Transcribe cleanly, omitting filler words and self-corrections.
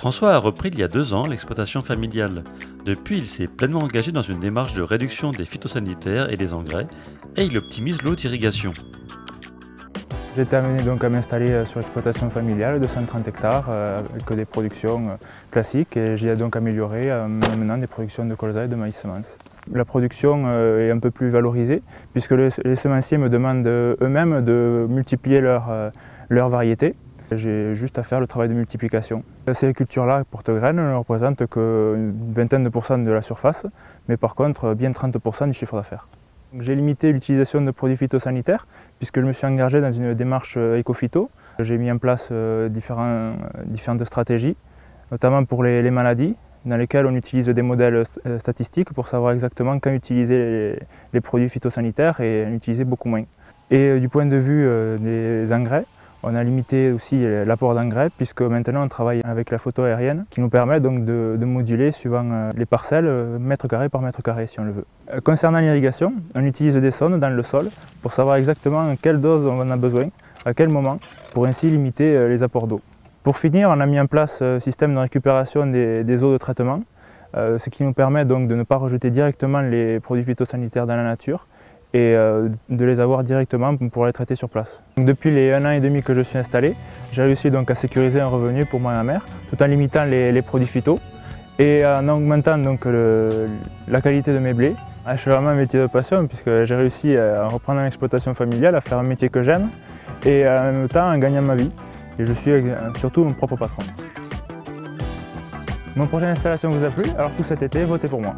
François a repris il y a 2 ans l'exploitation familiale. Depuis, il s'est pleinement engagé dans une démarche de réduction des phytosanitaires et des engrais et il optimise l'eau d'irrigation. J'ai été amené donc à m'installer sur l'exploitation familiale de 130 hectares avec des productions classiques et j'y ai donc amélioré en menant des productions de colza et de maïs semences. La production est un peu plus valorisée puisque les semenciers me demandent eux-mêmes de multiplier leurs variétés. J'ai juste à faire le travail de multiplication. Ces cultures-là, porte-graines, ne représentent qu'une vingtaine de pourcents de la surface, mais par contre bien 30% du chiffre d'affaires. J'ai limité l'utilisation de produits phytosanitaires puisque je me suis engagé dans une démarche éco-phyto. J'ai mis en place différentes stratégies, notamment pour les maladies, dans lesquelles on utilise des modèles statistiques pour savoir exactement quand utiliser les produits phytosanitaires et en utiliser beaucoup moins. Et du point de vue des engrais, on a limité aussi l'apport d'engrais puisque maintenant on travaille avec la photo aérienne qui nous permet donc de moduler suivant les parcelles, mètre carré par mètre carré si on le veut. Concernant l'irrigation, on utilise des sondes dans le sol pour savoir exactement quelle dose on en a besoin, à quel moment, pour ainsi limiter les apports d'eau. Pour finir, on a mis en place un système de récupération des eaux de traitement, ce qui nous permet donc de ne pas rejeter directement les produits phytosanitaires dans la nature et de les avoir directement pour pouvoir les traiter sur place. Donc, depuis les 1 an et demi que je suis installé, j'ai réussi donc à sécuriser un revenu pour moi et ma mère, tout en limitant les produits phyto et en augmentant donc la qualité de mes blés. Je fais vraiment un métier de passion puisque j'ai réussi à reprendre une exploitation familiale, à faire un métier que j'aime et en même temps en gagnant ma vie. Et je suis surtout mon propre patron. Mon projet d'installation vous a plu, alors tout cet été, votez pour moi.